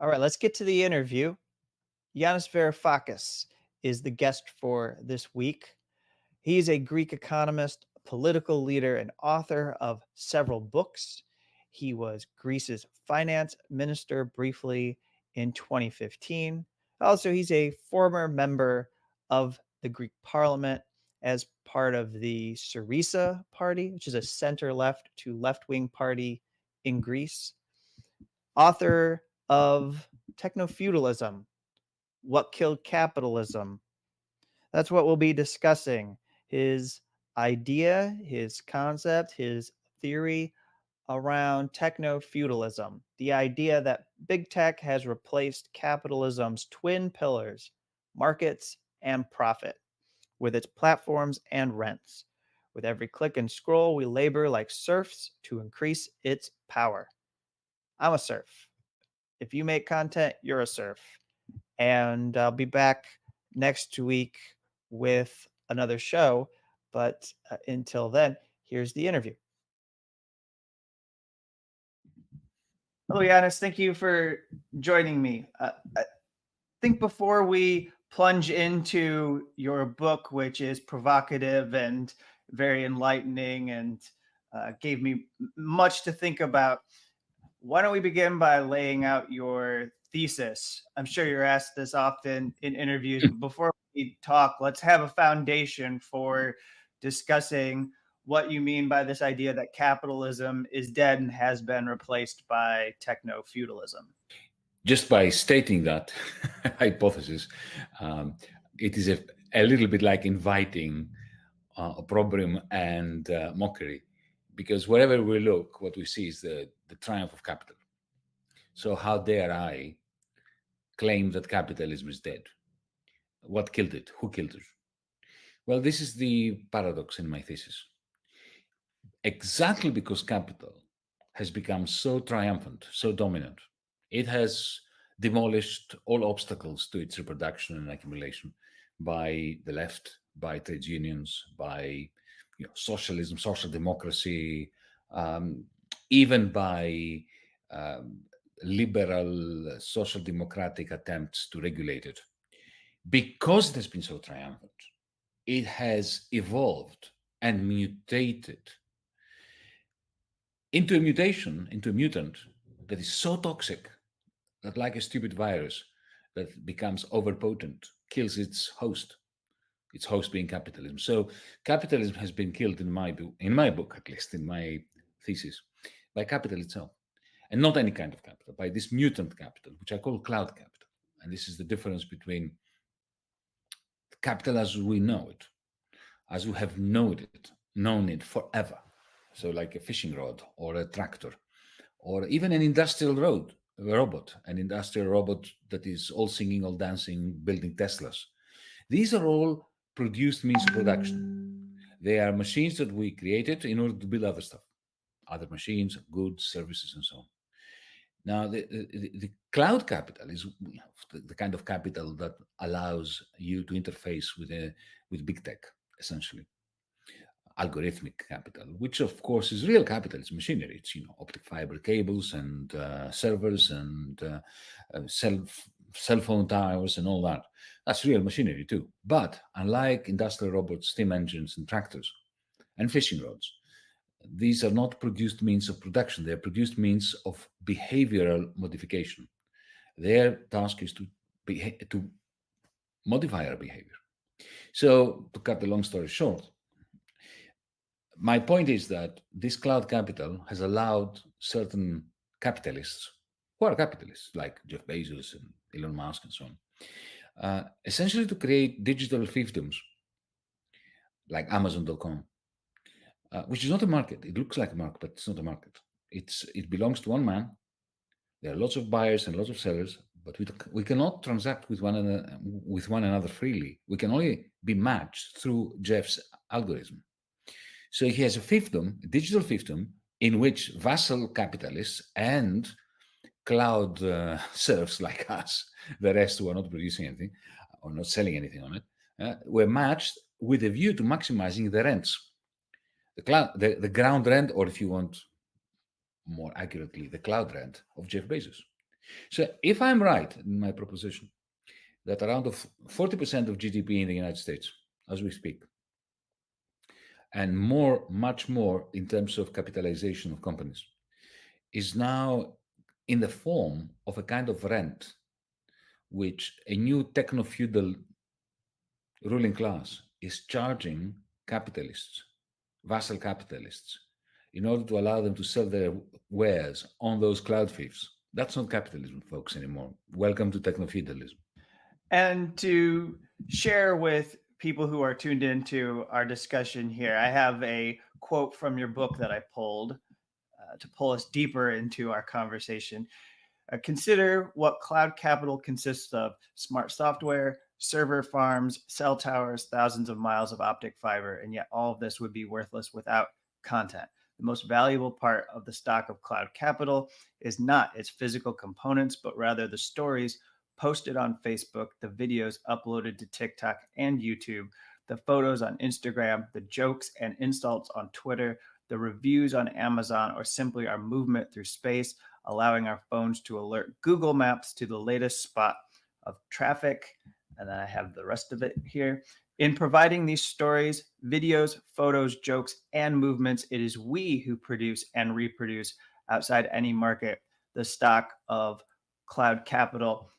All right, let's get to the interview. Yanis Varoufakis is the guest for this week. He's a Greek economist, political leader, and author of several books. He was Greece's finance minister briefly in 2015. Also, he's a former member of the Greek parliament as part of the Syriza party, which is a center left to left wing party in Greece. Author of Technofeudalism, What Killed Capitalism. That's what we'll be discussing. His idea, his concept, his theory around techno-feudalism, the idea that big tech has replaced capitalism's twin pillars, markets and profit, with its platforms and rents. With every click and scroll, we labor like serfs to increase its power. I'm a serf. If you make content, you're a serf. And I'll be back next week with another show. But until then, here's the interview. Hello, Yanis. Thank you for joining me. I think before we plunge into your book, which is provocative and very enlightening and gave me much to think about, why don't we begin by laying out your thesis? I'm sure you're asked this often in interviews, but before we talk, let's have a foundation for discussing what you mean by this idea that capitalism is dead and has been replaced by techno-feudalism. Just by stating that hypothesis, it is a little bit like inviting opprobrium and mockery, because wherever we look, what we see is the triumph of capital. So how dare I claim that capitalism is dead? What killed it? Who killed it? Well, this is the paradox in my thesis. Exactly because capital has become so triumphant, so dominant, it has demolished all obstacles to its reproduction and accumulation by the left, by trade unions, by socialism, social democracy, even by liberal social democratic attempts to regulate it. Because it has been so triumphant, it has evolved and mutated into a mutant that is so toxic that, like a stupid virus that becomes overpotent, kills its host being capitalism. So capitalism has been killed in my book, at least in my thesis, by capital itself. And not any kind of capital, by this mutant capital, which I call cloud capital. And this is the difference between capital as we know it, as we have known it forever. So like a fishing rod or a tractor, or even an industrial robot that is all singing, all dancing, building Teslas. These are all produced means of production. They are machines that we created in order to build other stuff, other machines, goods, services, and so on. Now, the cloud capital is the kind of capital that allows you to interface with big tech, essentially. Algorithmic capital, which of course is real capital. It's machinery. It's optic fiber cables and servers and cell phone towers and all that. That's real machinery too. But unlike industrial robots, steam engines, and tractors, and fishing rods, these are not produced means of production. They are produced means of behavioral modification. Their task is to modify our behavior. So, to cut the long story short, my point is that this cloud capital has allowed certain capitalists, who are capitalists, like Jeff Bezos and Elon Musk and so on, essentially to create digital fiefdoms, like Amazon.com, which is not a market. It looks like a market, but it's not a market. It belongs to one man. There are lots of buyers and lots of sellers, but we cannot transact with one another freely. We can only be matched through Jeff's algorithm. So he has a fiefdom, a digital fiefdom, in which vassal capitalists and cloud serfs like us, the rest who are not producing anything or not selling anything on it, were matched with a view to maximizing the rents. The ground rent, or if you want more accurately, the cloud rent of Jeff Bezos. So if I'm right in my proposition that around 40% of GDP in the United States, as we speak, and more, much more in terms of capitalization of companies, is now in the form of a kind of rent, which a new techno-feudal ruling class is charging capitalists, vassal capitalists, in order to allow them to sell their wares on those cloud thieves. That's not capitalism, folks, anymore. Welcome to techno-feudalism. And to share with people who are tuned into our discussion here, I have a quote from your book that I pulled to pull us deeper into our conversation. Consider what cloud capital consists of: smart software, server farms, cell towers, thousands of miles of optic fiber, and yet all of this would be worthless without content. The most valuable part of the stock of cloud capital is not its physical components, but rather the stories posted on Facebook, the videos uploaded to TikTok and YouTube, the photos on Instagram, the jokes and insults on Twitter, the reviews on Amazon, or simply our movement through space, allowing our phones to alert Google Maps to the latest spot of traffic. And then I have the rest of it here. In providing these stories, videos, photos, jokes, and movements, it is we who produce and reproduce outside any market the stock of cloud capital.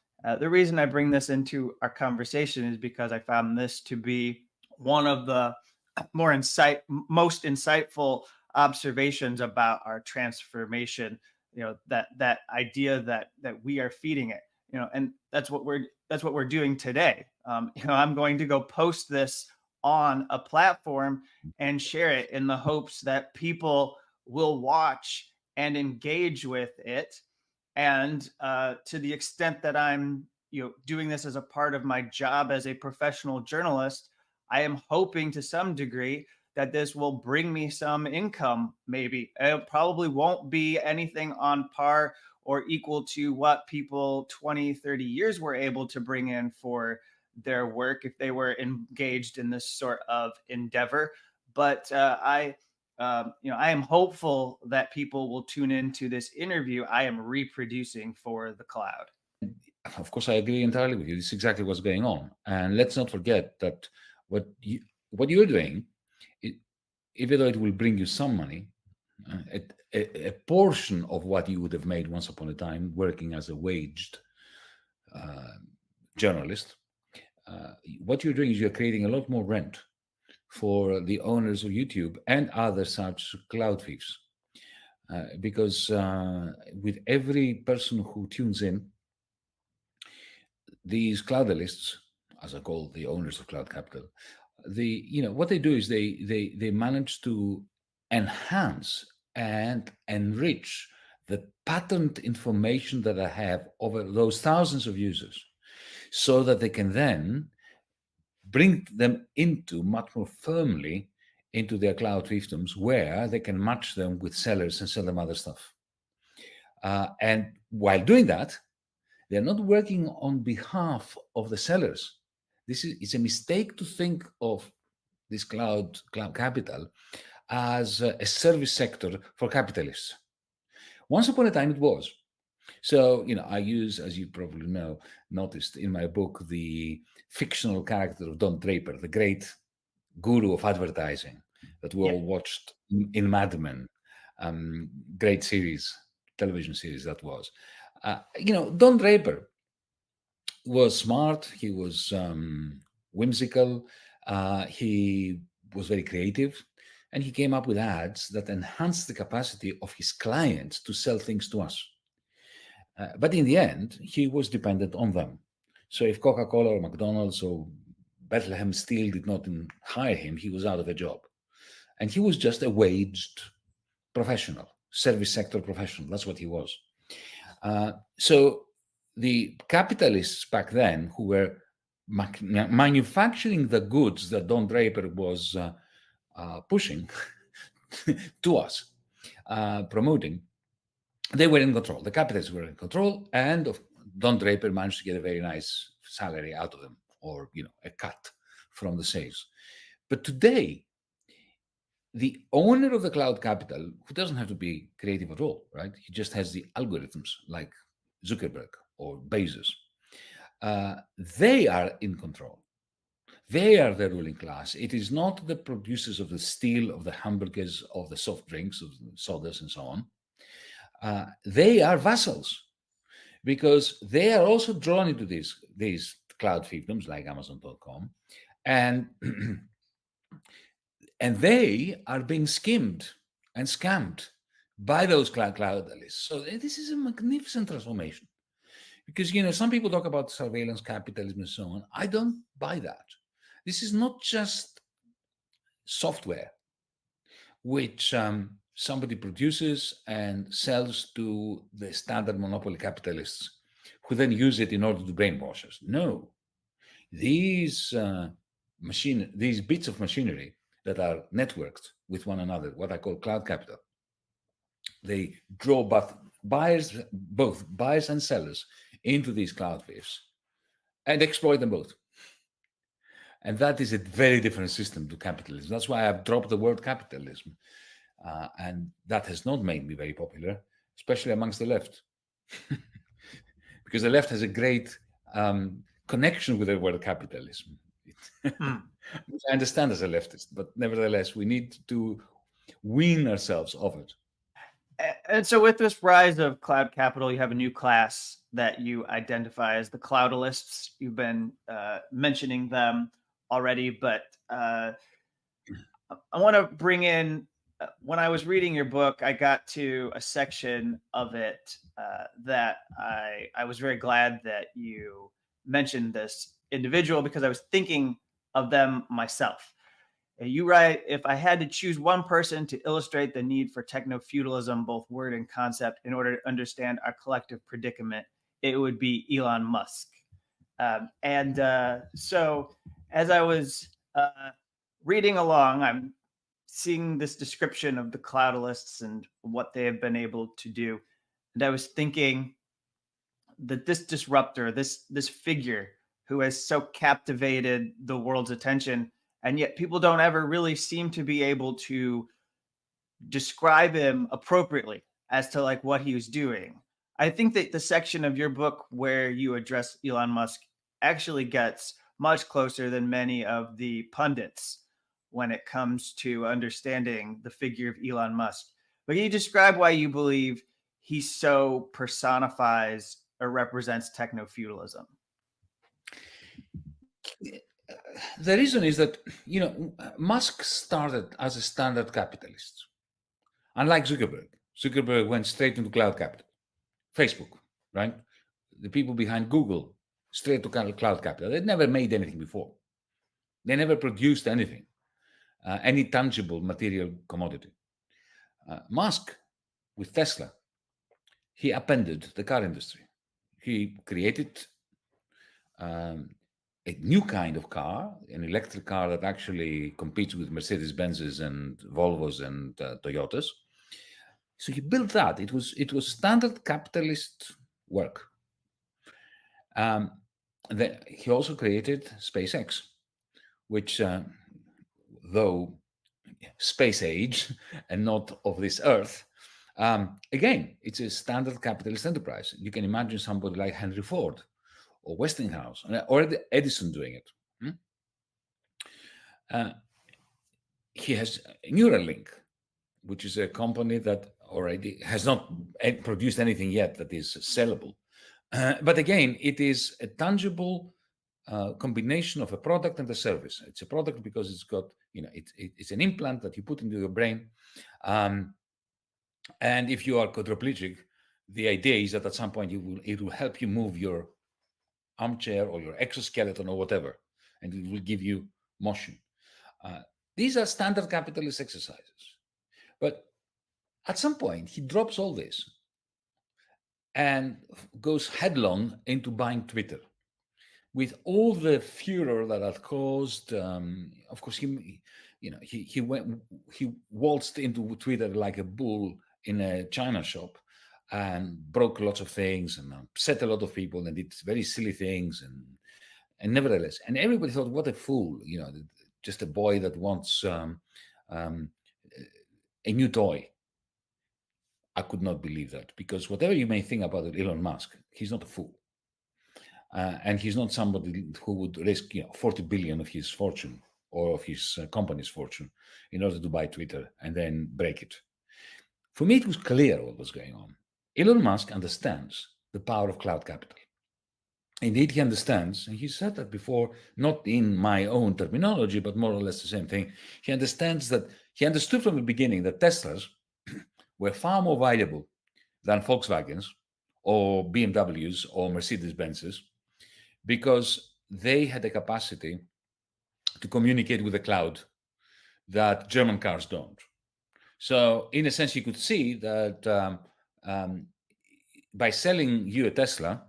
The reason I bring this into our conversation is because I found this to be one of the most insightful observations about our transformation. That idea that we are feeding it, and that's what we're doing today. I'm going to go post this on a platform and share it in the hopes that people will watch and engage with it. And to the extent that I'm doing this as a part of my job as a professional journalist, I am hoping to some degree that this will bring me some income. Maybe it probably won't be anything on par or equal to what people 20, 30 years were able to bring in for their work if they were engaged in this sort of endeavor. But I am hopeful that people will tune into this interview I am reproducing for the cloud. Of course, I agree entirely with you. This is exactly what's going on. And let's not forget that what you're doing, it, even though it will bring you some money, a portion of what you would have made once upon a time working as a waged uh, journalist, what you're doing is you're creating a lot more rent for the owners of YouTube and other such cloud thieves. Because with every person who tunes in, these cloudalists, as I call the owners of cloud capital, what they do is they manage to enhance and enrich the patterned information that I have over those thousands of users, so that they can then bring them into much more firmly into their cloud fiefdoms, where they can match them with sellers and sell them other stuff. And while doing that, they're not working on behalf of the sellers. It's a mistake to think of this cloud capital as a service sector for capitalists. Once upon a time, it was. So, I use, as you probably noticed in my book, the fictional character of Don Draper, the great guru of advertising that we all watched in Mad Men. Great series, television series that was. Don Draper was smart. He was whimsical. He was very creative. And he came up with ads that enhanced the capacity of his clients to sell things to us. But in the end, he was dependent on them. So if Coca-Cola or McDonald's or Bethlehem Steel did not hire him, he was out of a job. And he was just a waged professional, service sector professional. That's what he was. So the capitalists back then, who were manufacturing the goods that Don Draper was pushing to us, promoting, they were in control. The capitalists were in control, and Don Draper managed to get a very nice salary out of them, or a cut from the sales. But today, the owner of the cloud capital, who doesn't have to be creative at all, right? He just has the algorithms, like Zuckerberg or Bezos, they are in control. They are the ruling class. It is not the producers of the steel, of the hamburgers, of the soft drinks, of the sodas, and so on. They are vassals because they are also drawn into these cloud fiefdoms like Amazon.com, and and they are being skimmed and scammed by those cloudalists. So this is a magnificent transformation because some people talk about surveillance capitalism and so on. I don't buy that. This is not just software which somebody produces and sells to the standard monopoly capitalists who then use it in order to brainwash us. No, these these bits of machinery that are networked with one another, what I call cloud capital, they draw both buyers and sellers into these cloud waves and exploit them both. And that is a very different system to capitalism. That's why I've dropped the word capitalism. And that has not made me very popular, especially amongst the left. Because the left has a great connection with the word capitalism. Which I understand as a leftist, but nevertheless, we need to wean ourselves of it. And so with this rise of cloud capital, you have a new class that you identify as the cloudalists. You've been mentioning them already, but I want to bring in, when I was reading your book, I got to a section of it that I was very glad that you mentioned this individual because I was thinking of them myself. You write, if I had to choose one person to illustrate the need for techno-feudalism, both word and concept, in order to understand our collective predicament, it would be Elon Musk. So as I was reading along, I'm seeing this description of the cloudalists and what they have been able to do. And I was thinking that this disruptor, this figure who has so captivated the world's attention, and yet people don't ever really seem to be able to describe him appropriately as to like what he was doing. I think that the section of your book where you address Elon Musk actually gets much closer than many of the pundits when it comes to understanding the figure of Elon Musk. But can you describe why you believe he so personifies or represents techno-feudalism? The reason is that, Musk started as a standard capitalist. Unlike Zuckerberg. Zuckerberg went straight into cloud capital. Facebook, right? The people behind Google, straight to cloud capital. They'd never made anything before. They never produced anything, any tangible material commodity. Musk, with Tesla, he upended the car industry. He created a new kind of car, an electric car that actually competes with Mercedes-Benzes and Volvos and Toyotas. So he built that. It was standard capitalist work. He also created SpaceX, which, though space age and not of this earth, again, it's a standard capitalist enterprise. You can imagine somebody like Henry Ford or Westinghouse or Edison doing it. He has Neuralink, which is a company that already has not produced anything yet that is sellable. But again, it is a tangible combination of a product and a service. It's a product because it's got, it's an implant that you put into your brain. And if you are quadriplegic, the idea is that at some point it will help you move your armchair or your exoskeleton or whatever, and it will give you motion. These are standard capitalist exercises. But at some point, he drops all this and goes headlong into buying Twitter. With all the furor that had caused, of course, he waltzed into Twitter like a bull in a china shop and broke lots of things and upset a lot of people and did very silly things and nevertheless, and everybody thought, what a fool, just a boy that wants a new toy. I could not believe that, because whatever you may think about Elon Musk, he's not a fool. And he's not somebody who would risk 40 billion of his fortune or of his company's fortune in order to buy Twitter and then break it. For me, it was clear what was going on. Elon Musk understands the power of cloud capital. Indeed, he understands, and he said that before, not in my own terminology, but more or less the same thing. He understands that he understood from the beginning that Teslas were far more valuable than Volkswagens or BMWs or Mercedes Benzes, because they had the capacity to communicate with the cloud that German cars don't. So, in a sense, you could see that by selling you a Tesla,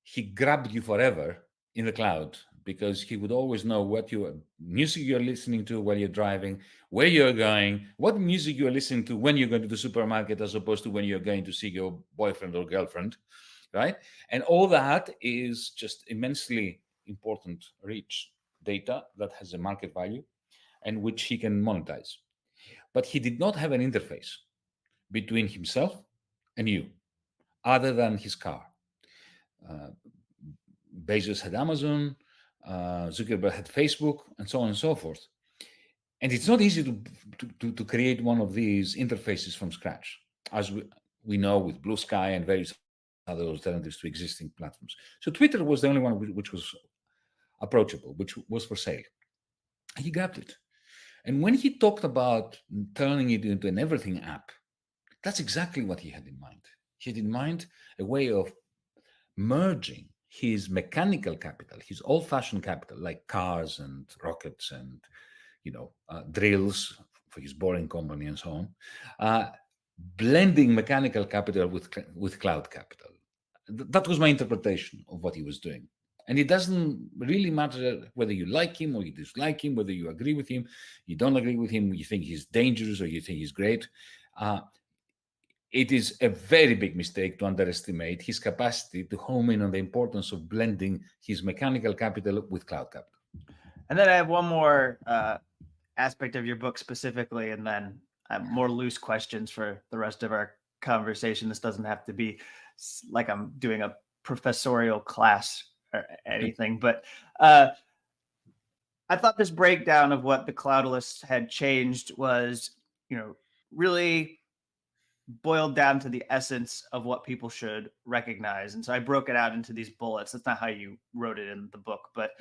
he grabbed you forever in the cloud, because he would always know what music you're listening to while you're driving, where you're going, what music you're listening to when you're going to the supermarket, as opposed to when you're going to see your boyfriend or girlfriend, right? And all that is just immensely important, rich data that has a market value and which he can monetize. But he did not have an interface between himself and you, other than his car. Bezos had Amazon, Zuckerberg had Facebook, and so on and so forth. And it's not easy to create one of these interfaces from scratch, as we know with Blue Sky and various other alternatives to existing platforms. So Twitter was the only one which was approachable, which was for sale. He grabbed it. And when he talked about turning it into an everything app, that's exactly what he had in mind. He had in mind a way of merging his mechanical capital, his old-fashioned capital, like cars and rockets and drills for his boring company and so on, blending mechanical capital with cloud capital. That was my interpretation of what he was doing. And it doesn't really matter whether you like him or you dislike him, whether you agree with him, you don't agree with him, you think he's dangerous or you think he's great. It is a very big mistake to underestimate his capacity to home in on the importance of blending his mechanical capital with cloud capital. And then I have one more aspect of your book specifically, and then I have more loose questions for the rest of our conversation. This doesn't have to be like I'm doing a professorial class or anything, but I thought this breakdown of what the cloudalists had changed was, really boiled down to the essence of what people should recognize. And so I broke it out into these bullets. That's not how you wrote it in the book, but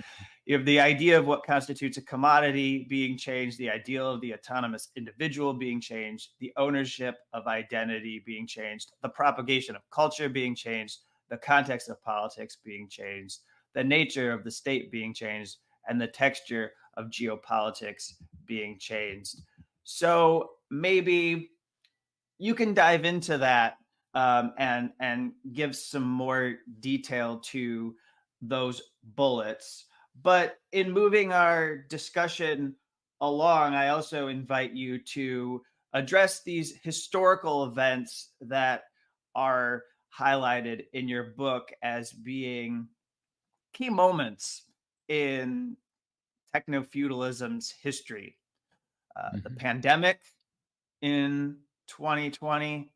you have the idea of what constitutes a commodity being changed, the ideal of the autonomous individual being changed, the ownership of identity being changed, the propagation of culture being changed, the context of politics being changed, the nature of the state being changed, and the texture of geopolitics being changed. So maybe you can dive into that and give some more detail to those bullets. But in moving our discussion along, I also invite you to address these historical events that are highlighted in your book as being key moments in technofeudalism's history. The pandemic in 2020,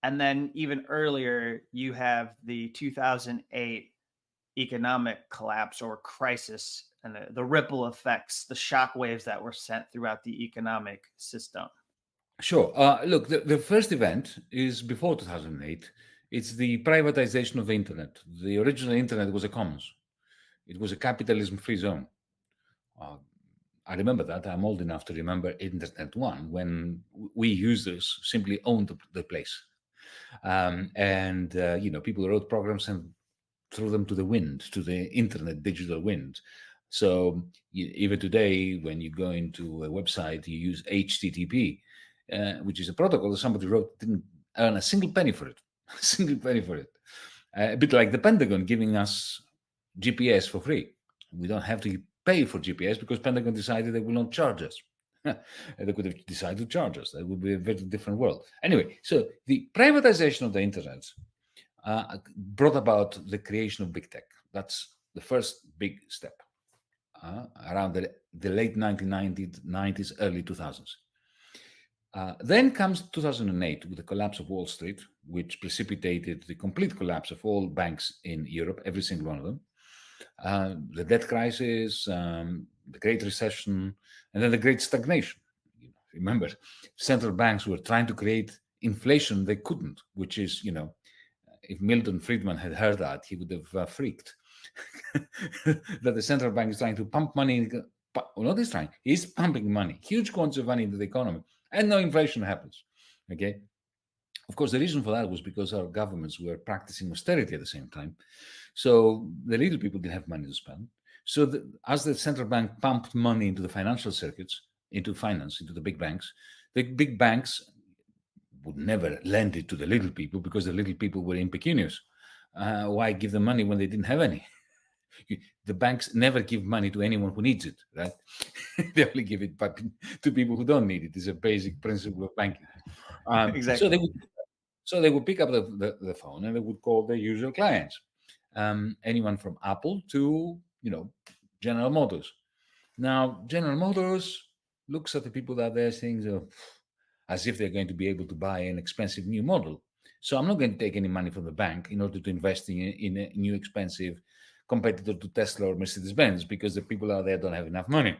and then even earlier you have the 2008 economic collapse or crisis and the ripple effects, the shock waves that were sent throughout the economic system. Sure. Look, the first event is before 2008. It's the privatization of the internet. The original internet was a commons. It was a capitalism-free zone. I remember that. I'm old enough to remember Internet 1, when we users simply owned the place. People wrote programs and threw them to the wind, to the internet digital wind. So even today, when you go into a website, you use HTTP, which is a protocol that somebody wrote, didn't earn a single penny for it. A single penny for it. A bit like the Pentagon giving us GPS for free. We don't have to pay for GPS because Pentagon decided they will not charge us. They could have decided to charge us. That would be a very different world. Anyway, so the privatization of the internet brought about the creation of big tech. That's the first big step around the late 1990s, early 2000s. Then comes 2008 with the collapse of Wall Street, which precipitated the complete collapse of all banks in Europe, every single one of them. The debt crisis, the Great Recession, and then the Great Stagnation. Remember, central banks were trying to create inflation, they couldn't, which is, if Milton Friedman had heard that, he would have freaked. That the central bank is trying to pump money. Well, not he's trying, he's pumping money, huge quantities of money into the economy, and no inflation happens. Okay. Of course, the reason for that was because our governments were practicing austerity at the same time. So the little people didn't have money to spend. So as the central bank pumped money into the financial circuits, into finance, into the big banks would never lend it to the little people because the little people were impecunious. Why give them money when they didn't have any? The banks never give money to anyone who needs it, right? They only give it back to people who don't need it. It's a basic principle of banking. So Exactly. they would pick up the phone and they would call their usual clients, anyone from Apple to General Motors. Now General Motors looks at the people that they're saying as if they're going to be able to buy an expensive new model. So I'm not going to take any money from the bank in order to invest in a new expensive competitor to Tesla or Mercedes-Benz because the people out there don't have enough money.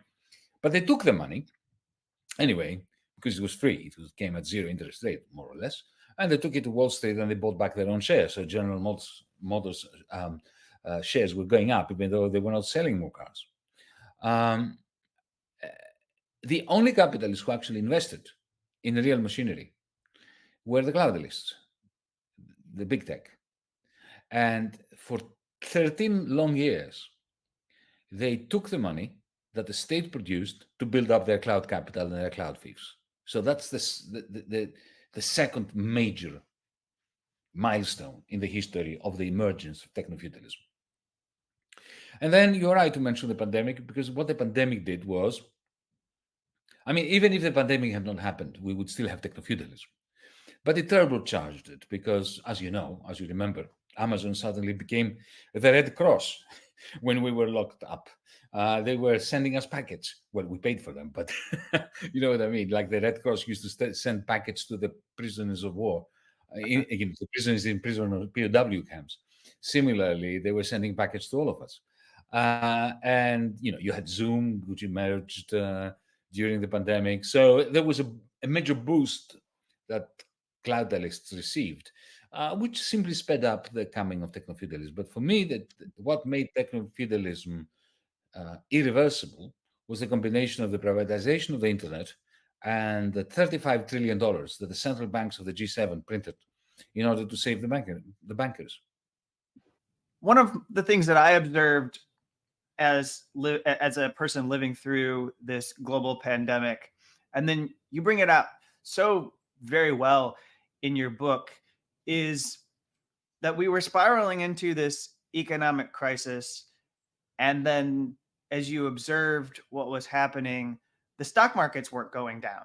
But they took the money anyway because it was free. It came at zero interest rate, more or less. And they took it to Wall Street and they bought back their own shares. So General Motors shares were going up even though they were not selling more cars. Um, the only capitalists who actually invested in real machinery were the cloudalists, the big tech. And for 13 long years, they took the money that the state produced to build up their cloud capital and their cloud thieves. So that's the second major milestone in the history of the emergence of technofeudalism. And then you're right to mention the pandemic, because what the pandemic did was, even if the pandemic had not happened, we would still have technofeudalism. But it turbocharged it because, as you remember, Amazon suddenly became the Red Cross when we were locked up. They were sending us packets. Well, we paid for them, but you know what I mean? Like the Red Cross used to send packets to the prisoners of war, the prisoners in prison or POW camps. Similarly, they were sending packets to all of us. And, you had Zoom, which emerged during the pandemic. So there was a major boost that cloudalists received, which simply sped up the coming of technofeudalism. But for me, what made technofeudalism irreversible was the combination of the privatization of the internet and the $35 trillion that the central banks of the G7 printed in order to save the bankers. One of the things that I observed as a person living through this global pandemic, and then you bring it up so very well in your book, is that we were spiraling into this economic crisis, and then as you observed what was happening, the stock markets weren't going down.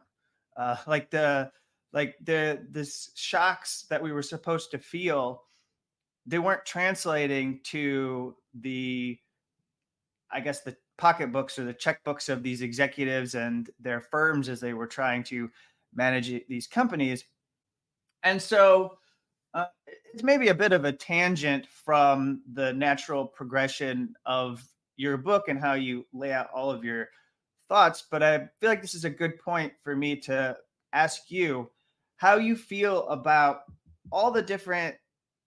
This shocks that we were supposed to feel, they weren't translating to the, I guess, the pocketbooks or the checkbooks of these executives and their firms as they were trying to manage these companies. And so it's maybe a bit of a tangent from the natural progression of your book and how you lay out all of your thoughts, but I feel like this is a good point for me to ask you how you feel about all the different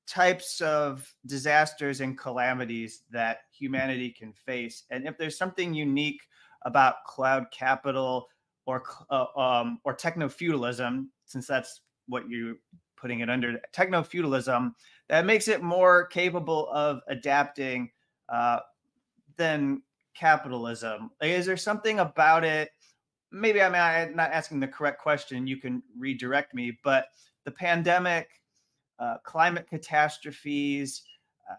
types of disasters and calamities that humanity can face, and if there's something unique about cloud capital or techno-feudalism, since that's what you're putting it under, techno-feudalism, that makes it more capable of adapting than capitalism. Like, is there something about it? Maybe I'm not asking the correct question. You can redirect me, but the pandemic, climate catastrophes, uh,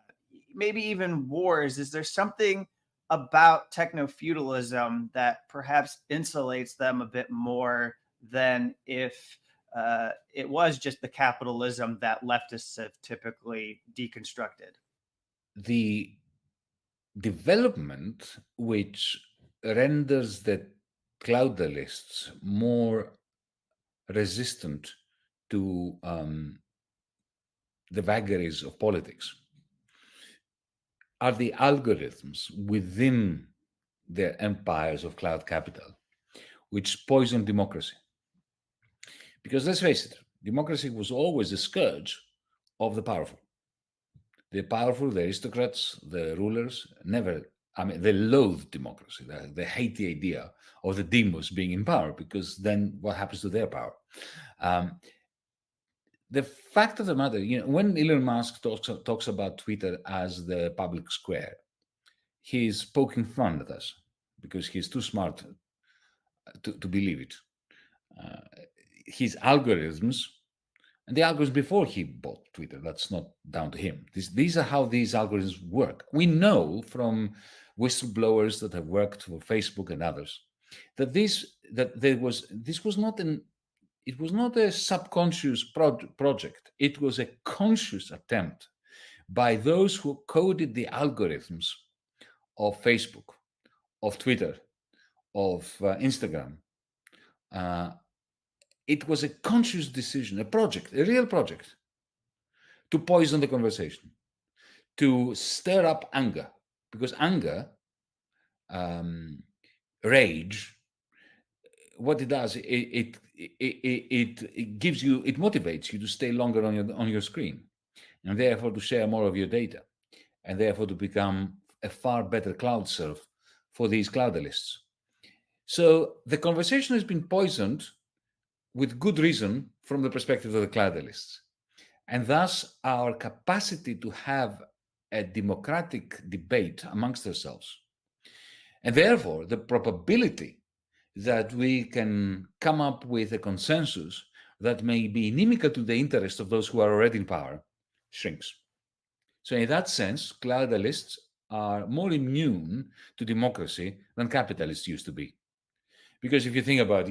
maybe even wars. Is there something about techno-feudalism that perhaps insulates them a bit more than if it was just the capitalism that leftists have typically deconstructed? The development which renders the cloudalists more resistant to the vagaries of politics are the algorithms within their empires of cloud capital, which poison democracy. Because let's face it, democracy was always a scourge of the powerful. The powerful, the aristocrats, the rulers, never, I mean, they loathe democracy. They hate the idea of the demos being in power, because then what happens to their power? Um, the fact of the matter, when Elon Musk talks about Twitter as the public square, he's poking fun at us because he's too smart to believe it. Uh, his algorithms, and the algorithms before he bought Twitter, that's not down to him. These are how these algorithms work. We know from whistleblowers that have worked for Facebook and others that this was not it was not a subconscious project. It was a conscious attempt by those who coded the algorithms of Facebook, of Twitter, of Instagram. It was a conscious decision, a project, a real project, to poison the conversation, to stir up anger, because anger, rage, what it does, it gives you, it motivates you to stay longer on your screen, and therefore to share more of your data, and therefore to become a far better cloud serf for these cloudalists. So the conversation has been poisoned with good reason from the perspective of the cloudalists. And thus our capacity to have a democratic debate amongst ourselves, and therefore the probability that we can come up with a consensus that may be inimical to the interest of those who are already in power, shrinks. So in that sense, cloudalists are more immune to democracy than capitalists used to be. Because if you think about,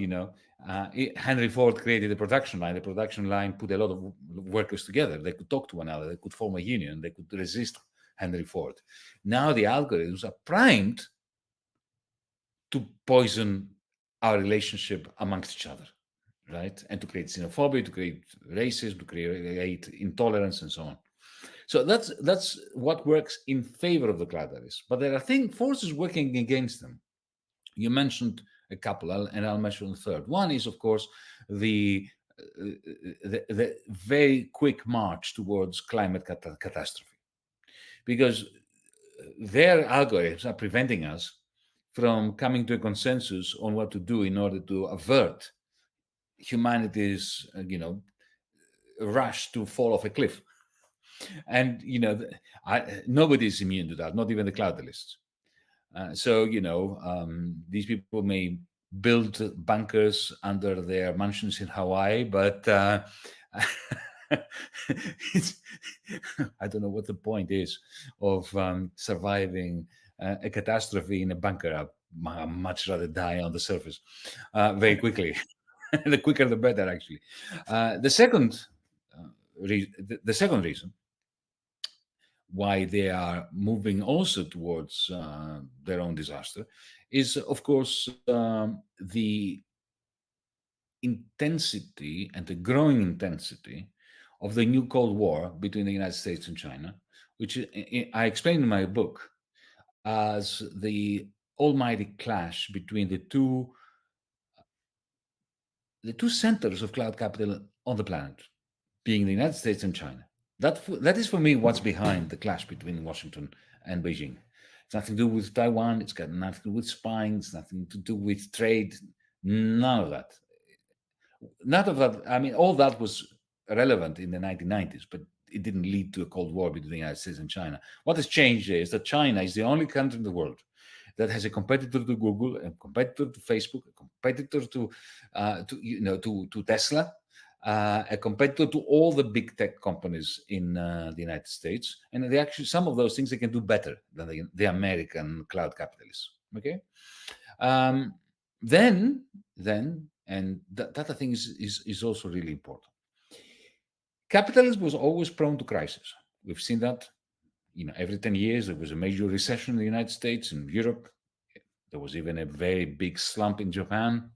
Henry Ford created a production line. The production line put a lot of workers together. They could talk to one another. They could form a union. They could resist Henry Ford. Now the algorithms are primed to poison our relationship amongst each other, right? And to create xenophobia, to create racism, to create intolerance, and so on. So that's what works in favor of the cloudalists. But there are forces working against them. You mentioned a couple, and I'll mention a third. One is, of course, the very quick march towards climate catastrophe, because their algorithms are preventing us from coming to a consensus on what to do in order to avert humanity's, rush to fall off a cliff. And nobody is immune to that, not even the cloudalists. So these people may build bunkers under their mansions in Hawaii, but I don't know what the point is of surviving a catastrophe in a bunker. I'd much rather die on the surface very quickly. The quicker the better, actually. The second reason why they are moving also towards their own disaster is, of course, the intensity and the growing intensity of the new Cold War between the United States and China, which I explain in my book as the almighty clash between the two centers of cloud capital on the planet, being the United States and China. That is, for me, what's behind the clash between Washington and Beijing. It's nothing to do with Taiwan. It's got nothing to do with spying. It's nothing to do with trade. None of that. None of that. I mean, all that was relevant in the 1990s, but it didn't lead to a Cold War between the United States and China. What has changed is that China is the only country in the world that has a competitor to Google, a competitor to Facebook, a competitor to Tesla, a competitor to all the big tech companies in the United States, and they actually, some of those things they can do better than the American cloud capitalists. Okay, then, and that I think is also really important. Capitalism was always prone to crisis. We've seen that. Every 10 years there was a major recession in the United States and Europe. There was even a very big slump in Japan.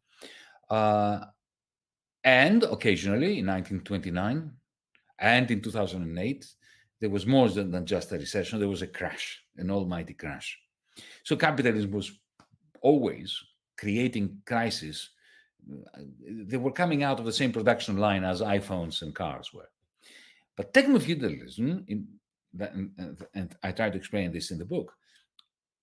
And occasionally in 1929 and in 2008, there was more than just a recession, there was a crash, an almighty crash. So capitalism was always creating crises. They were coming out of the same production line as iPhones and cars were. But technofeudalism, and I try to explain this in the book,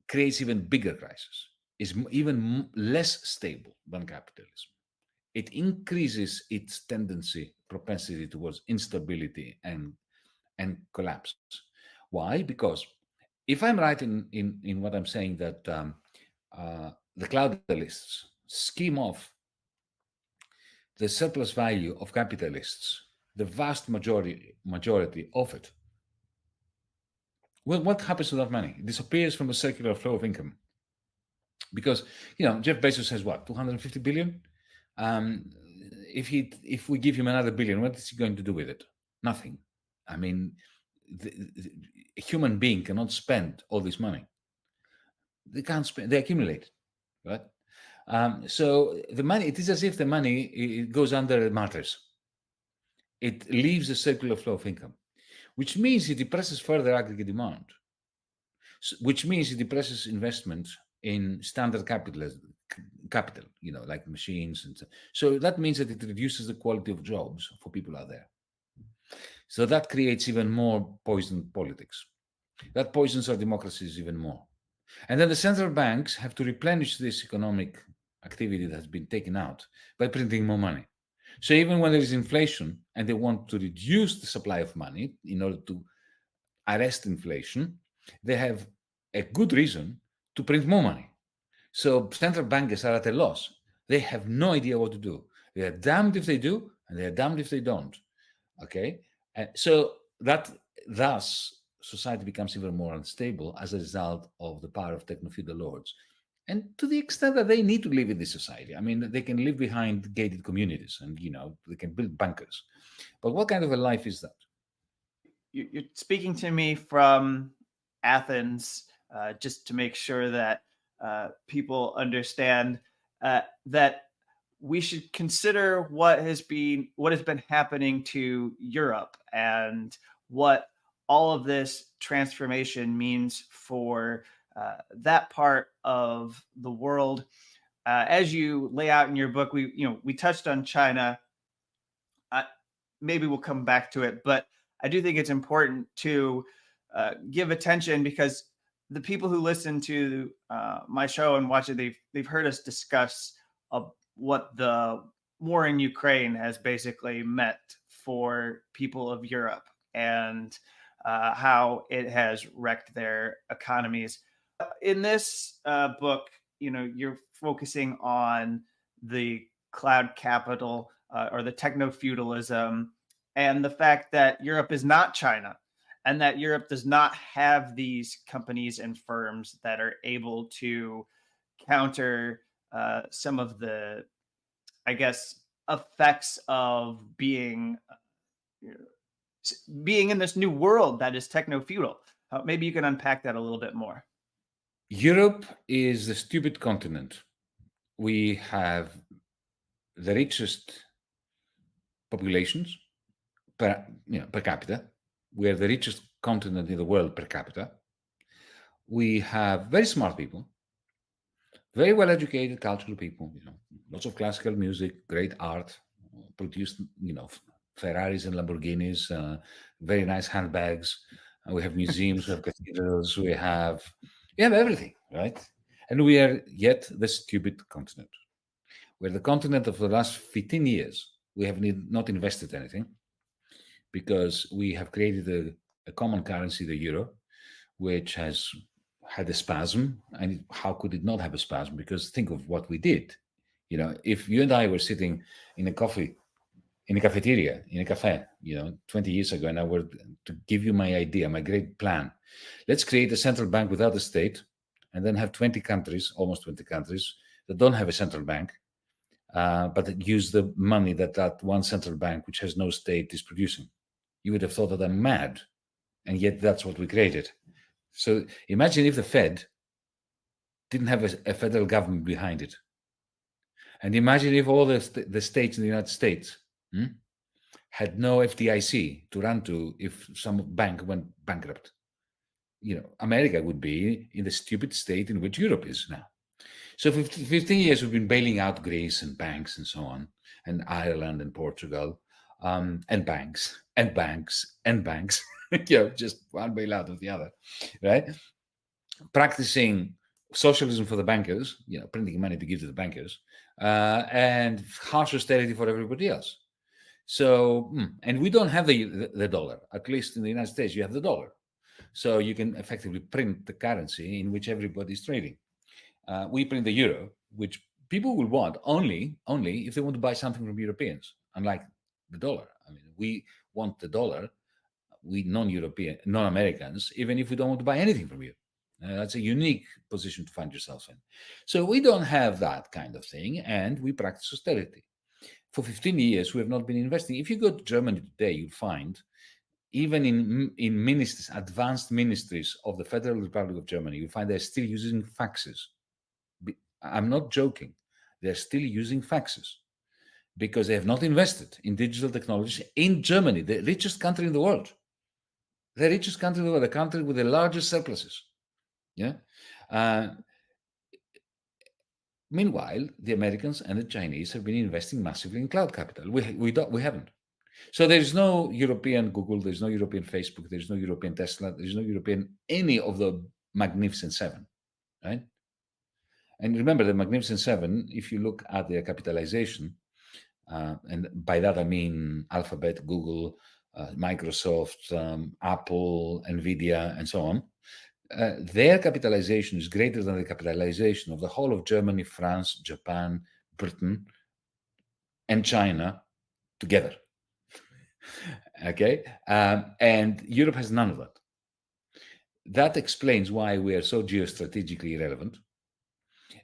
creates even bigger crisis, is even less stable than capitalism. It increases its propensity towards instability and collapse. Why? Because if I'm right in what I'm saying, that the cloudalists skim off the surplus value of capitalists, the vast majority of it, well, what happens to that money? It disappears from the circular flow of income. Because, Jeff Bezos has what, 250 billion? If we give him another billion, what is he going to do with it? Nothing. I mean, a human being cannot spend all this money. They can't spend, they accumulate, right? So the money, it is as if the money, it goes under the mattress. It leaves the circular flow of income, which means it depresses further aggregate demand, which means it depresses investment in standard capital, like machines. So that means that it reduces the quality of jobs for people out there. So that creates even more poisoned politics. That poisons our democracies even more. And then the central banks have to replenish this economic activity that has been taken out by printing more money. So even when there is inflation and they want to reduce the supply of money in order to arrest inflation, they have a good reason to print more money. So central bankers are at a loss. They have no idea what to do. They are damned if they do, and they are damned if they don't. Okay? So that thus society becomes even more unstable as a result of the power of techno-feudal lords. And to the extent that they need to live in this society. I mean, they can live behind gated communities and, they can build bunkers. But what kind of a life is that? You're speaking to me from Athens, just to make sure that people understand that we should consider what has been happening to Europe and what all of this transformation means for that part of the world. As you lay out in your book, we touched on China. Maybe we'll come back to it, but I do think it's important to give attention, because the people who listen to my show and watch it, they've heard us discuss what the war in Ukraine has basically meant for people of Europe, and how it has wrecked their economies. In this book, you're focusing on the cloud capital, or the techno-feudalism, and the fact that Europe is not China, and that Europe does not have these companies and firms that are able to counter some of the, I guess, effects of being in this new world that is techno-feudal. Maybe you can unpack that a little bit more. Europe is a stupid continent. We have the richest populations per capita. We are the richest continent in the world per capita. We have very smart people, very well-educated, cultural people. Lots of classical music, great art, produced, Ferraris and Lamborghinis, very nice handbags. We have museums, we have cathedrals, we have everything, right? And we are yet the stupid continent. We're the continent of the last 15 years. We have not invested anything, because we have created a common currency, the euro, which has had a spasm. And how could it not have a spasm? Because think of what we did. If you and I were sitting in a cafeteria, in a cafe, 20 years ago, and I were to give you my idea, my great plan, let's create a central bank without a state, and then have 20 countries, almost 20 countries, that don't have a central bank, but that use the money that one central bank, which has no state, is producing. You would have thought that I'm mad, and yet that's what we created. So imagine if the Fed didn't have a federal government behind it. And imagine if all the states in the United States hmm, had no FDIC to run to if some bank went bankrupt. America would be in the stupid state in which Europe is now. So for 15 years, we've been bailing out Greece and banks and so on, and Ireland and Portugal, and banks and banks and banks, just one bailout of the other, right? Practicing socialism for the bankers, printing money to give to the bankers, and harsh austerity for everybody else. So, and we don't have the dollar. At least in the United States, you have the dollar. So you can effectively print the currency in which everybody is trading. We print the euro, which people will want only if they want to buy something from Europeans, unlike the dollar. I mean, we want the dollar, we non-European, non-Americans, even if we don't want to buy anything from you. That's a unique position to find yourself in. So we don't have that kind of thing, and we practice austerity. For 15 years, we have not been investing. If you go to Germany today, you'll find, even in ministries, advanced ministries of the Federal Republic of Germany, you'll find they're still using faxes. I'm not joking. They're still using faxes because they have not invested in digital technologies in Germany, the richest country in the world. The richest country in the world, the country with the largest surpluses. Yeah. Meanwhile, the Americans and the Chinese have been investing massively in cloud capital. We haven't. So there's no European Google, there's no European Facebook, there's no European Tesla, there's no European any of the Magnificent Seven, right? And remember, the Magnificent Seven, if you look at their capitalization, and by that I mean Alphabet, Google, Microsoft, Apple, Nvidia, and so on, their capitalization is greater than the capitalization of the whole of Germany, France, Japan, Britain, and China together. Okay? And Europe has none of that. That explains why we are so geostrategically irrelevant.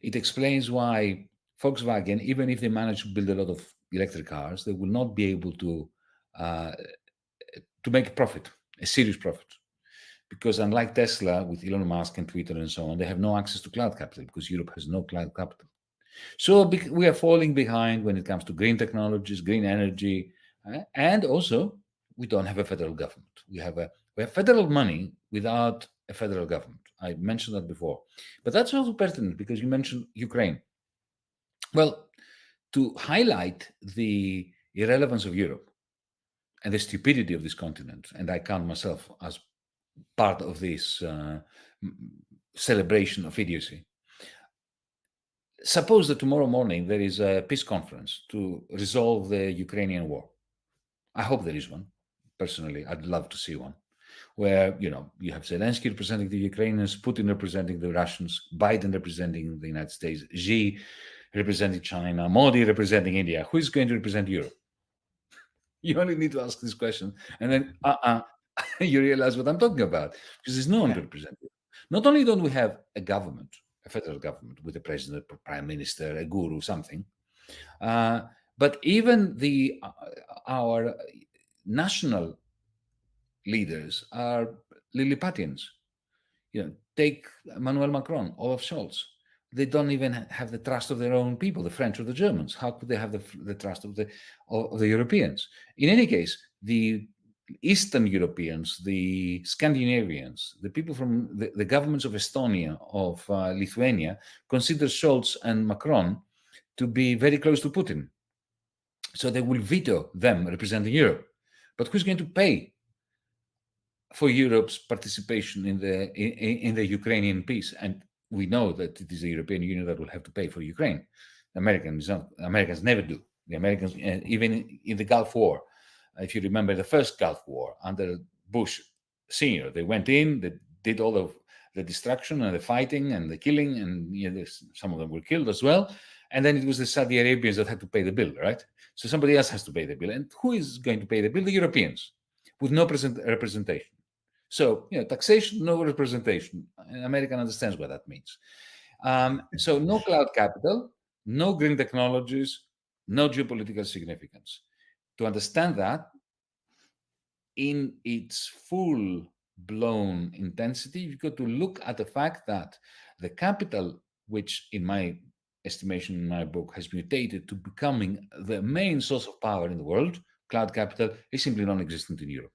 It explains why Volkswagen, even if they manage to build a lot of electric cars, they will not be able to make a profit, a serious profit. Because unlike Tesla with Elon Musk and Twitter and so on, they have no access to cloud capital because Europe has no cloud capital. So we are falling behind when it comes to green technologies, green energy, and also we don't have a federal government. We have federal money without a federal government. I mentioned that before, but that's also pertinent because you mentioned Ukraine. Well, to highlight the irrelevance of Europe and the stupidity of this continent, and I count myself as part of this celebration of idiocy. Suppose that tomorrow morning there is a peace conference to resolve the Ukrainian war. I hope there is one. Personally, I'd love to see one where, you have Zelensky representing the Ukrainians, Putin representing the Russians, Biden representing the United States, Xi representing China, Modi representing India. Who is going to represent Europe? You only need to ask this question, and then you realize what I'm talking about, because there's no one to represent you. Not only don't we have a government, a federal government with a president, a prime minister, a guru, something, but even our national leaders are Lilliputians. Take Emmanuel Macron, Olaf Scholz. They don't even have the trust of their own people, the French or the Germans. How could they have the trust of the Europeans? In any case, the Eastern Europeans, the Scandinavians, the people from the governments of Estonia, of Lithuania, consider Scholz and Macron to be very close to Putin. So they will veto them representing Europe. But who's going to pay for Europe's participation in the Ukrainian peace? And we know that it is the European Union that will have to pay for Ukraine. Americans never do. The Americans, even in the Gulf War, if you remember the first Gulf War under Bush Senior, they went in, they did all of the destruction and the fighting and the killing, and some of them were killed as well. And then it was the Saudi Arabians that had to pay the bill, right? So somebody else has to pay the bill. And who is going to pay the bill? The Europeans, with no representation. So, taxation, no representation. An American understands what that means. So no cloud capital, no green technologies, no geopolitical significance. To understand that in its full-blown intensity, you've got to look at the fact that the capital, which in my estimation in my book, has mutated to becoming the main source of power in the world, cloud capital is simply non-existent in Europe.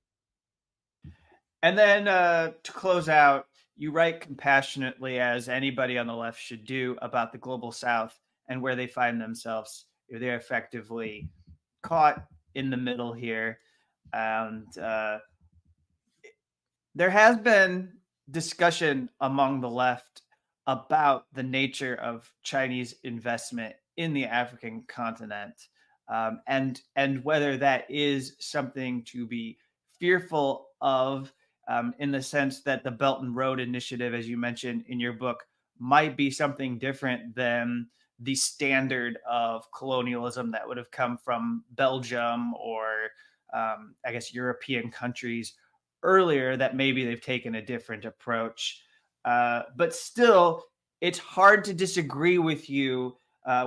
And then to close out, you write compassionately, as anybody on the left should do, about the global south and where they find themselves. They're effectively caught in the middle here. And there has been discussion among the left about the nature of Chinese investment in the African continent, and whether that is something to be fearful of, in the sense that the Belt and Road Initiative, as you mentioned in your book, might be something different than the standard of colonialism that would have come from Belgium or, I guess, European countries earlier, that maybe they've taken a different approach. But still, it's hard to disagree with you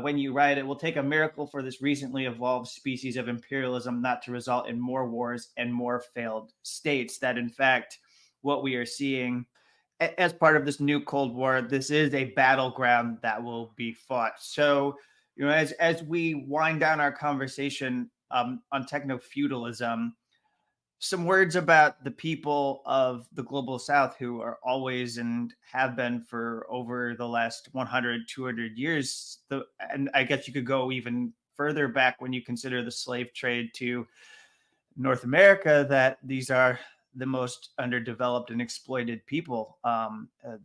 when you write, it will take a miracle for this recently evolved species of imperialism not to result in more wars and more failed states. That, in fact, what we are seeing as part of this new Cold War, this is a battleground that will be fought. So, as we wind down our conversation on technofeudalism, some words about the people of the global south who are always and have been for over the last 100, 200 years. And I guess you could go even further back when you consider the slave trade to North America, that these are the most underdeveloped and exploited people,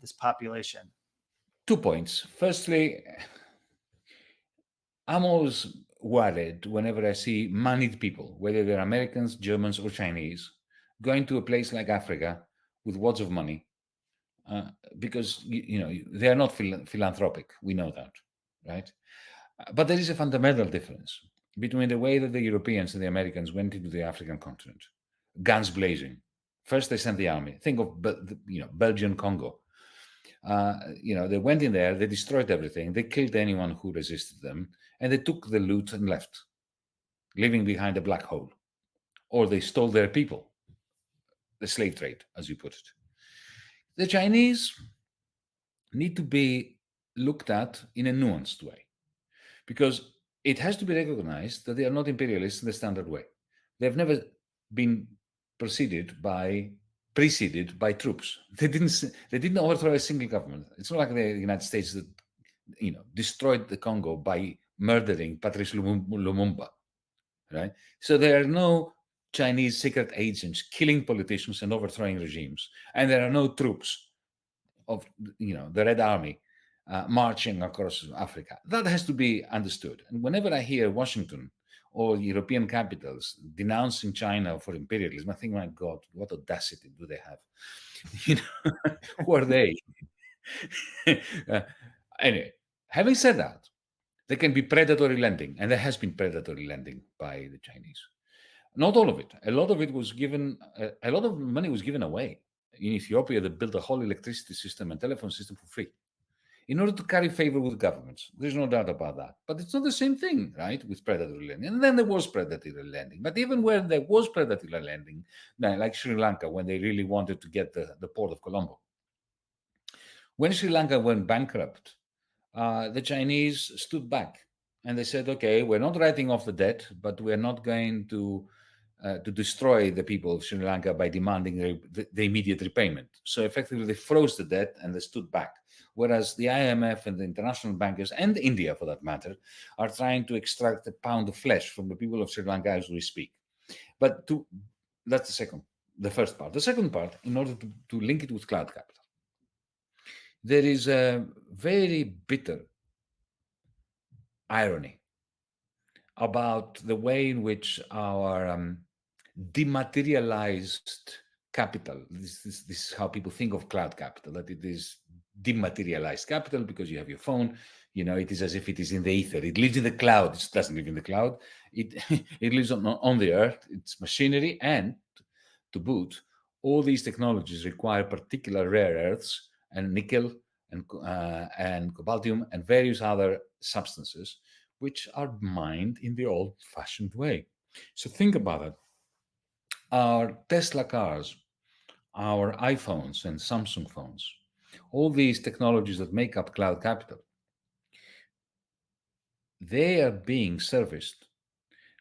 this population. 2 points. Firstly, I'm always worried whenever I see moneyed people, whether they're Americans, Germans, or Chinese, going to a place like Africa with wads of money, because they are not philanthropic. We know that, right? But there is a fundamental difference between the way that the Europeans and the Americans went into the African continent, guns blazing. First, they sent the army. Think of Belgian Congo. They went in there, they destroyed everything, they killed anyone who resisted them, and they took the loot and left, leaving behind a black hole. Or they stole their people, the slave trade, as you put it. The Chinese need to be looked at in a nuanced way, because it has to be recognized that they are not imperialists in the standard way. They've never been preceded by troops. They didn't overthrow a single government. It's not like the United States that destroyed the Congo by murdering Patrice Lumumba, right? So there are no Chinese secret agents killing politicians and overthrowing regimes, and there are no troops of the Red Army marching across Africa. That has to be understood. And whenever I hear Washington or European capitals denouncing China for imperialism, I think, my God, what audacity do they have? Who are they? Anyway, having said that, there can be predatory lending, and there has been predatory lending by the Chinese. Not all of it. A lot of it was given, a lot of money was given away. In Ethiopia, they built a whole electricity system and telephone system for free in order to carry favor with governments. There's no doubt about that. But it's not the same thing, right, with predatory lending. And then there was predatory lending. But even when there was predatory lending, like Sri Lanka, when they really wanted to get the port of Colombo, when Sri Lanka went bankrupt, the Chinese stood back and they said, okay, we're not writing off the debt, but we're not going to destroy the people of Sri Lanka by demanding the immediate repayment. So effectively, they froze the debt and they stood back. Whereas the IMF and the international bankers, and India for that matter, are trying to extract a pound of flesh from the people of Sri Lanka as we speak. But that's the first part. The second part, in order to link it with cloud capital, there is a very bitter irony about the way in which our dematerialized capital, this is how people think of cloud capital, that it is dematerialized capital because you have your phone, it is as if it is in the ether. It lives in the cloud. It doesn't live in the cloud. It lives on the earth. It's machinery, and to boot, all these technologies require particular rare earths and nickel and cobaltium and various other substances, which are mined in the old-fashioned way. So think about it. Our Tesla cars, our iPhones and Samsung phones, all these technologies that make up cloud capital, they are being serviced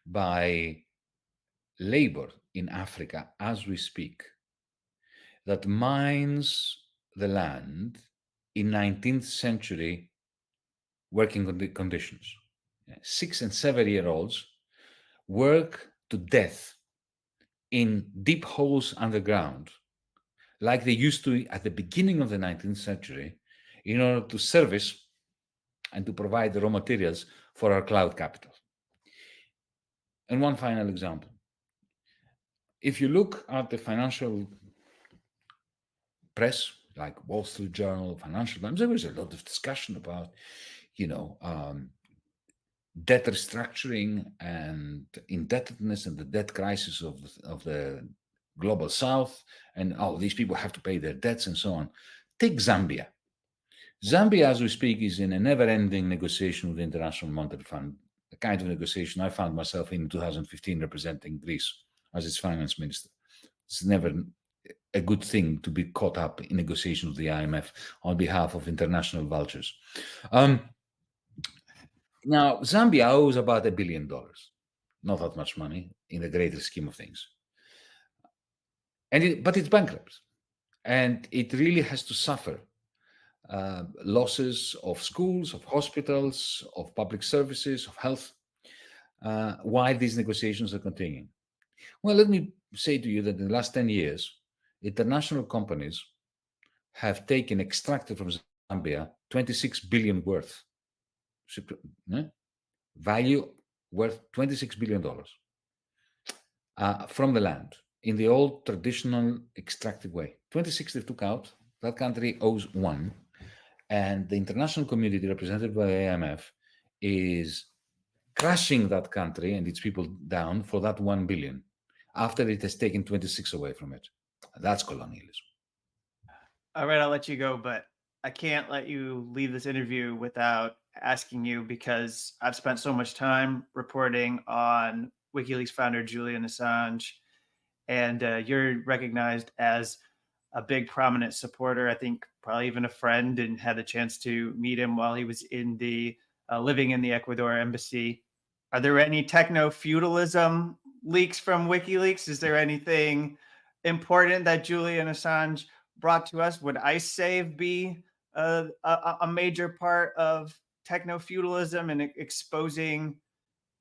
by labor in Africa as we speak that mines the land in 19th century working conditions. 6 and 7 year olds work to death in deep holes underground, like they used to at the beginning of the 19th century, in order to service and to provide the raw materials for our cloud capital. And one final example. If you look at the financial press, like Wall Street Journal, Financial Times, there was a lot of discussion about, you know, debt restructuring and indebtedness and the debt crisis of the global south, and oh, these people have to pay their debts and so on. Take Zambia. Zambia, as we speak, is in a never-ending negotiation with the International Monetary Fund, the kind of negotiation I found myself in 2015 representing Greece as its finance minister. It's never a good thing to be caught up in negotiations with the IMF on behalf of international vultures. Now, Zambia owes about $1 billion. Not that much money in the greater scheme of things. But it's bankrupt. And it really has to suffer losses of schools, of hospitals, of public services, of health, while these negotiations are continuing. Well, let me say to you that in the last 10 years, international companies have extracted from Zambia 26 billion worth, value worth $26 billion from the land in the old traditional extractive way. 26 they took out. That country owes one. And the international community represented by the IMF is crushing that country and its people down for that 1 billion after it has taken 26 away from it. That's colonialism. All right, I'll let you go, but I can't let you leave this interview without asking you, because I've spent so much time reporting on WikiLeaks founder Julian Assange, and you're recognized as a big prominent supporter, I think probably even a friend, and had a chance to meet him while he was in the living in the Ecuador embassy. Are there any techno-feudalism leaks from WikiLeaks? Is there anything important that Julian Assange brought to us? Would Ice Save be a major part of techno-feudalism and exposing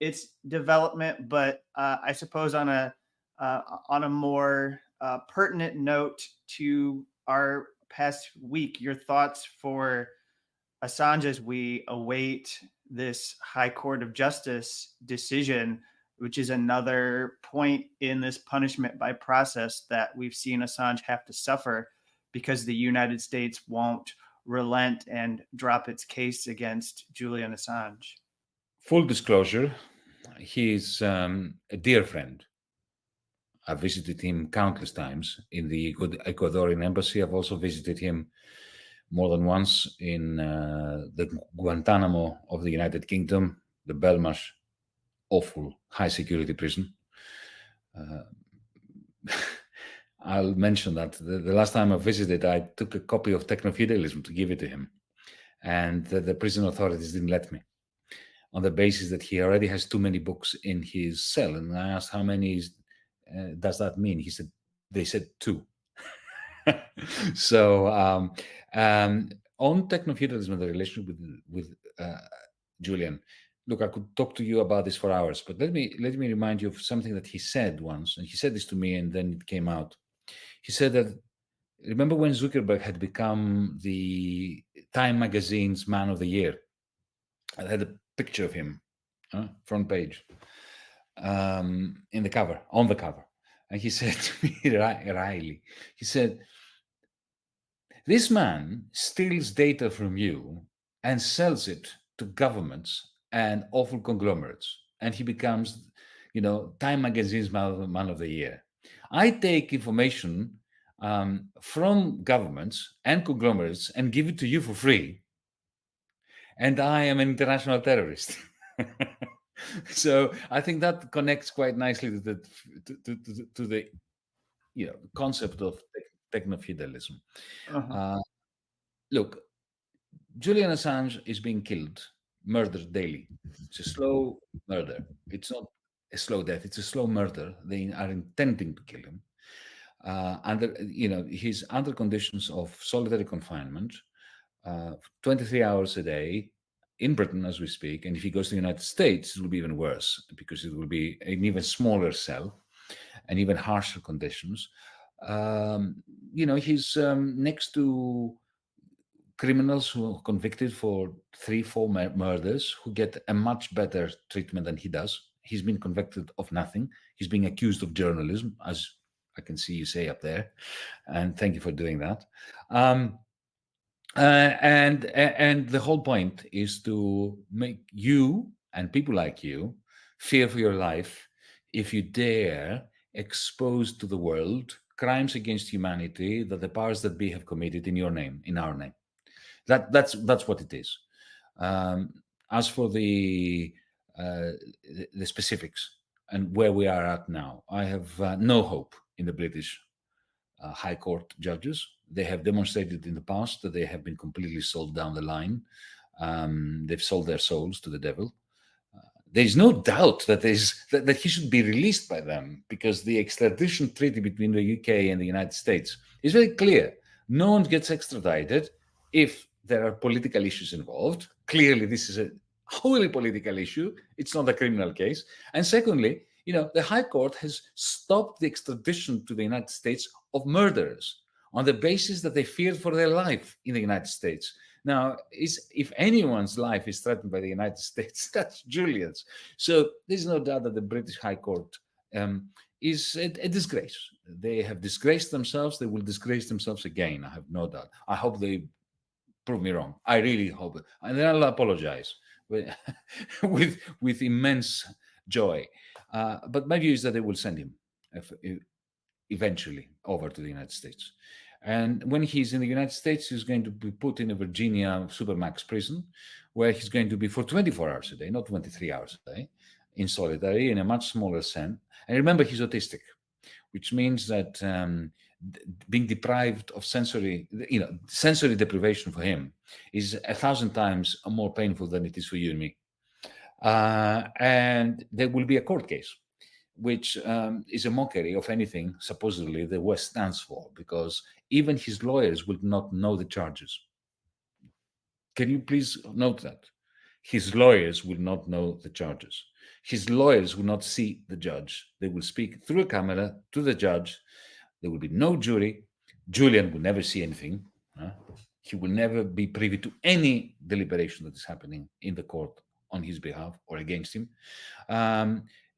its development? But I suppose on a more pertinent note to our past week, your thoughts for Assange as we await this High Court of Justice decision, which is another point in this punishment by process that we've seen Assange have to suffer because the United States won't relent and drop its case against Julian Assange. Full disclosure, he's a dear friend. I've visited him countless times in the Ecuadorian embassy. I've also visited him more than once in the Guantanamo of the United Kingdom, the Belmarsh, awful high security prison. I'll mention that the last time I visited, I took a copy of Technofeudalism to give it to him, and the prison authorities didn't let me, on the basis that he already has too many books in his cell. And I asked, how many does that mean? They said 2. So on Technofeudalism and the relationship with Julian, look, I could talk to you about this for hours, but let me remind you of something that he said once, and he said this to me, and then it came out. He said that, remember when Zuckerberg had become the Time magazine's Man of the Year? I had a picture of him, front page, on the cover. And he said to me, Riley, he said, this man steals data from you and sells it to governments and awful conglomerates, and he becomes, Time magazine's Man of the Year. I take information from governments and conglomerates and give it to you for free, and I am an international terrorist. So I think that connects quite nicely to the concept of technofeudalism. Uh-huh. Look, Julian Assange is being killed murdered daily. It's a slow murder. It's not a slow death. It's a slow murder. They are intending to kill him. He's under conditions of solitary confinement, 23 hours a day in Britain as we speak. And if he goes to the United States, it will be even worse because it will be an even smaller cell and even harsher conditions. He's next to criminals who are convicted for 3-4 murders who get a much better treatment than he does. He's been convicted of nothing. He's being accused of journalism, as I can see you say up there, and thank you for doing that. And the whole point is to make you and people like you fear for your life if you dare expose to the world crimes against humanity that the powers that be have committed in your name, in our name. That's what it is. As for the specifics and where we are at now, I have no hope in the British High Court judges. They have demonstrated in the past that they have been completely sold down the line. They've sold their souls to the devil. There is no doubt that that he should be released by them, because the extradition treaty between the UK and the United States is very clear. No one gets extradited if there are political issues involved. Clearly, this is a wholly political issue. It's not a criminal case. And secondly, the High Court has stopped the extradition to the United States of murderers on the basis that they feared for their life in the United States. Now, if anyone's life is threatened by the United States, that's Julian's. So there's no doubt that the British High Court is a disgrace. They have disgraced themselves. They will disgrace themselves again. I have no doubt. I hope they prove me wrong. I really hope it. And then I'll apologize with immense joy. But my view is that they will send him eventually over to the United States. And when he's in the United States, he's going to be put in a Virginia Supermax prison, where he's going to be for 24 hours a day, not 23 hours a day, in solitary, in a much smaller cell. And remember, he's autistic, which means that being deprived of sensory deprivation for him is 1,000 times more painful than it is for you and me. And there will be a court case, which is a mockery of anything supposedly the West stands for, because even his lawyers will not know the charges. Can you please note that? His lawyers will not know the charges. His lawyers will not see the judge. They will speak through a camera to the judge. There will be no jury. Julian will never see anything. He will never be privy to any deliberation that is happening in the court on his behalf or against him.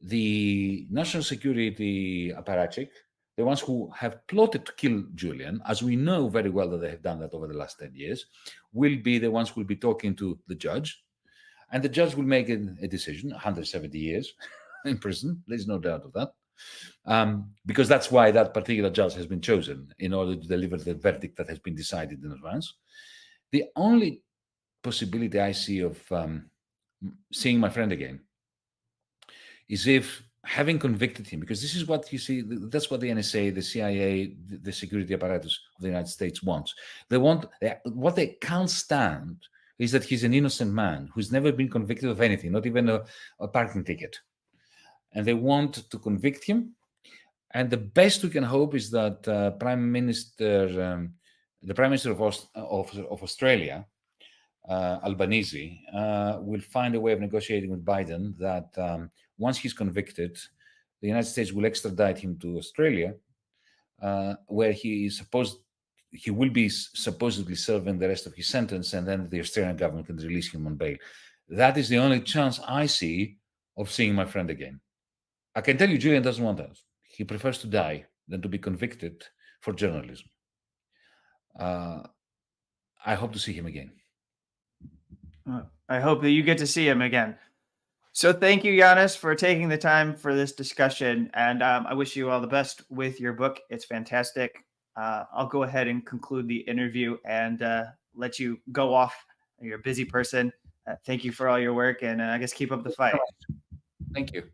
The national security apparatchik, the ones who have plotted to kill Julian, as we know very well that they have done that over the last 10 years, will be the ones who will be talking to the judge. And the judge will make a decision, 170 years in prison. There's no doubt of that. Because that's why that particular judge has been chosen, in order to deliver the verdict that has been decided in advance. The only possibility I see of seeing my friend again is if, having convicted him, because this is what you see, that's what the NSA, the CIA, the security apparatus of the United States wants. What they can't stand is that he's an innocent man who's never been convicted of anything, not even a parking ticket. And they want to convict him. And the best we can hope is that the Prime Minister of Australia, Albanese, will find a way of negotiating with Biden that once he's convicted, the United States will extradite him to Australia, where he will be supposedly serving the rest of his sentence, and then the Australian government can release him on bail. That is the only chance I see of seeing my friend again. I can tell you, Julian doesn't want that. He prefers to die than to be convicted for journalism. I hope to see him again. I hope that you get to see him again. So thank you, Yanis, for taking the time for this discussion. And I wish you all the best with your book. It's fantastic. I'll go ahead and conclude the interview and let you go off. You're a busy person. Thank you for all your work, and I guess keep up the fight. Thank you.